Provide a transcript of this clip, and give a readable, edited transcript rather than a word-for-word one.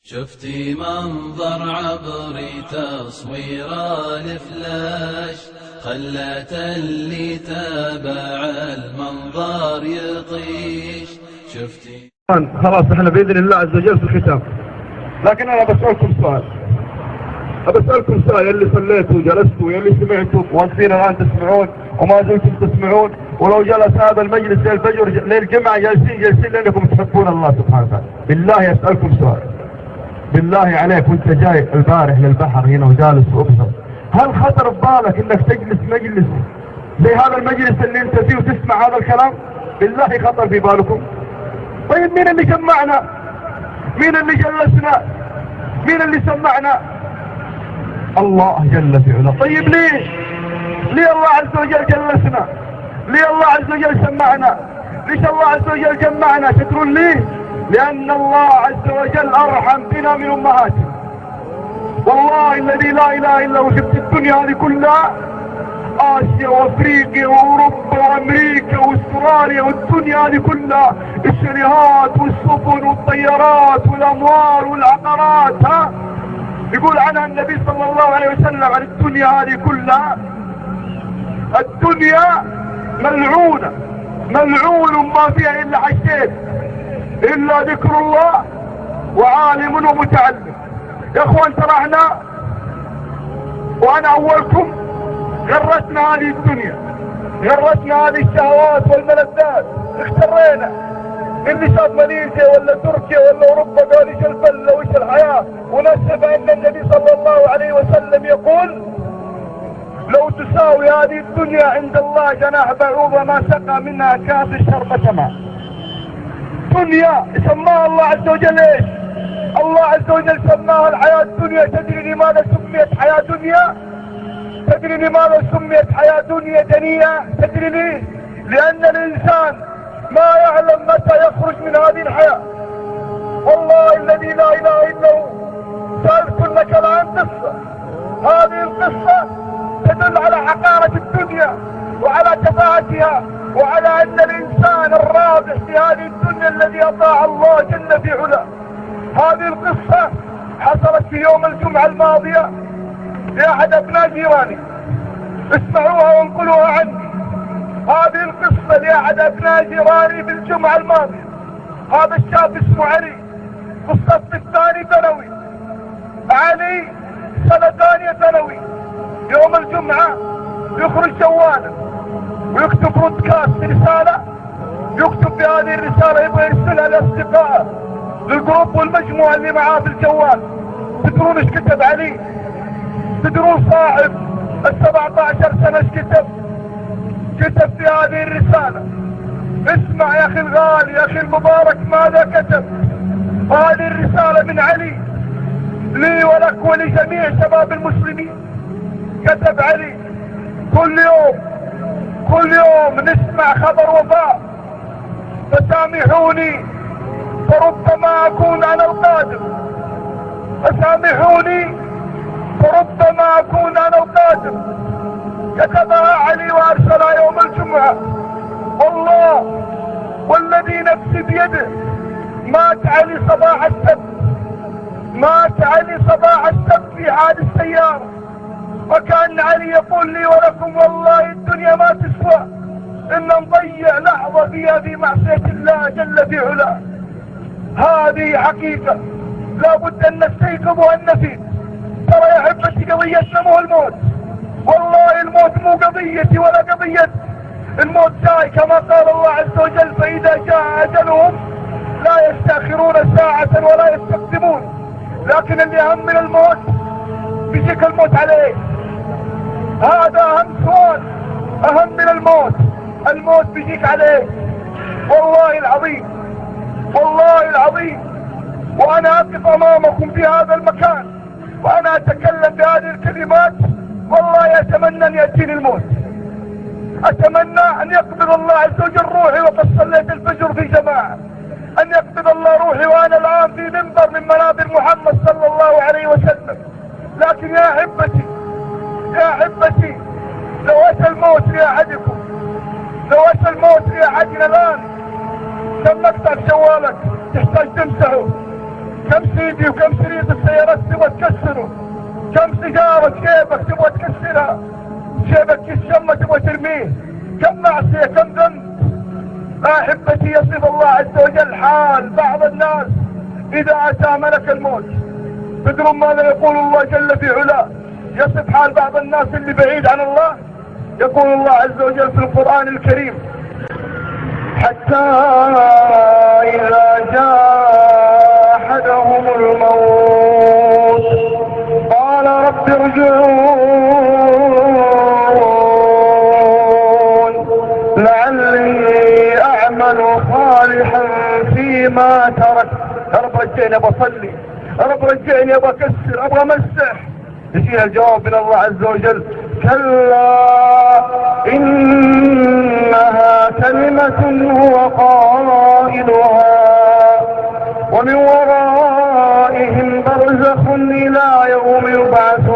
شفتي منظر عبري تصوير الفلاش، خلت اللي تابع المنظر يطيش. شفتي خلاص احنا باذن الله عز وجل في الختام، لكن انا بسألكم سؤال، اللي صليتوا وجلستوا يا اللي سمعتوا واقفين الان تسمعون وما زلتم تسمعون، ولو جلس هذا المجلس ليل الفجر ليل الجمعه جالسين لانكم تحبون الله سبحانه وتعالى. بالله اسالكم سؤال، بالله عليك وانت جاي البارح للبحر هنا وجالس وابصر، هل خطر ببالك انك تجلس مجلس زي هذا المجلس اللي انت فيه وتسمع هذا الكلام؟ بالله خطر في بالكم؟ طيب مين اللي جمعنا؟ مين اللي جلسنا؟ مين اللي سمعنا؟ الله جل في علاه. طيب ليه الله عز وجل جلسنا؟ ليه الله عز وجل سمعنا؟ ليش الله عز وجل جمعنا؟ تدرون ليه؟ لأن الله عز وجل أرحم بنا من أمهاتنا. والله الذي لا إله إلا هو. شفت الدنيا هذه كلها، آسيا وأفريقيا وأوروبا وأمريكا وأستراليا والدنيا هذه كلها، الشاليهات والسفن والطيارات والأموال والعقارات، ها؟ يقول عنها النبي صلى الله عليه وسلم عن الدنيا هذه كلها: الدنيا ملعونة، ملعون ما فيها إلا حاجتين، إلا ذكر الله وعالم ومتعلم. يا اخوان ترى احنا وانا اولكم غرتنا هذه الدنيا، غرتنا هذه الشهوات والملذات، اخترينا. اللي شاف ماليزيا ولا تركيا ولا اوروبا قال ايش الفله وايش الحياه، ونسب ان النبي صلى الله عليه وسلم يقول: لو تساوي هذه الدنيا عند الله جناح بعوضه ما سقى منها كافر شربة ماء. دنيا سماها الله عز وجل ايش؟ الله عز وجل سماها الحياة الدنيا. تدري لماذا سميت حياة دنيا؟ تدري لماذا سميت حياة دنيا دنيا؟ تدري ليه؟ لأن الإنسان ما يعلم متى يخرج من هذه الحياة. والله الذي لا إله إلا هو. سأذكر لك الآن قصة، هذه القصة تدل على حقارة الدنيا وعلى تفاهتها وعلى أن الإنسان الرابح في هذه الدنيا الذي أطاع الله جل في علاه. هذه القصة حصلت في يوم الجمعة الماضية لأحد أبناء جيراني، اسمعوها وانقلوها عني. هذه القصة لأحد أبناء جيراني بالجمعة الماضية. هذا الشاب اسمه علي، في الصف الثاني ثانوي. علي سنة ثانية ثانوي. يوم الجمعة يخرج جواله ويكتب برودكاست رسالة، يكتب في هذه الرسالة يبغى يرسلها لأصدقائه للجروب والمجموعة اللي معاه بالجوال. تدرون ايش كتب علي؟ تدرون صاحب ال17 سنة ايش كتب؟ كتب في هذه الرسالة، اسمع يا اخي الغالي يا اخي المبارك ماذا كتب. هذه الرسالة من علي لي ولك ولجميع شباب المسلمين. كتب علي: كل يوم نسمع خبر وفاة، فسامحوني فربما اكون انا القادم، فسامحوني فربما اكون انا القادم. كتبها علي وارسلها يوم الجمعة. والله والذي نفسي بيده مات علي صباح السبت في حادث سيارة. وكان علي يقول لي ولكم: والله الدنيا ما تسوى ان نضيع لحظة فيها في معصية الله جل في علاه. هذه حقيقة لابد ان نستيقظ وان نفيق. ترى يا احبتي قضيتنا مو الموت، والله الموت مو قضيتي ولا قضية. الموت جاي كما قال الله عز وجل: فاذا جاء اجلهم لا يستأخرون ساعة ولا يستقدمون. لكن اللي اهم من الموت بيجيك الموت عليه. هذا اهم سؤال، اهم من الموت. الموت بيجيك عليه. والله العظيم، والله العظيم، وانا اقف امامكم في هذا المكان وانا اتكلم بهذه الكلمات، والله اتمنى ان ياتيني الموت. اتمنى ان يقبض الله عز وجل روحي وقد صليت الفجر في جماعة، ان يقبض الله روحي وانا الان في منبر من منابر محمد صلى الله عليه وسلم. لكن يا احبتي، يا احبتي، لو اتى الموت لاحدكم، لو اتى الموت لاحدنا الان، كم مقطع جوالك تحتاج تمسحه؟ كم سيدي وكم شريط السيارات تبغى تكسره، كم سيجارة جيبك تبغى تكسرها، جيبك الشمة تبغى ترميه، كم معصية كم ذنب. احبتي يصف الله عز وجل حال بعض الناس اذا اتى ملك الموت. تدرون ماذا يقول الله جل في علاه؟ يصف حال بعض الناس اللي بعيد عن الله. يقول الله عز وجل في القرآن الكريم: حتى إذا جاء أحدهم الموت قال رب ارجعون لعلي أعمل صالحا فيما ترك. يا رب رجعني ابغى اصلي، يا رب رجعني ابغى اكسر، ابغى امسح. يجينا الجواب من الله عز وجل: كلا إنها كلمة هو قائلها ومن ورائهم برزخ إلى يوم يبعثون.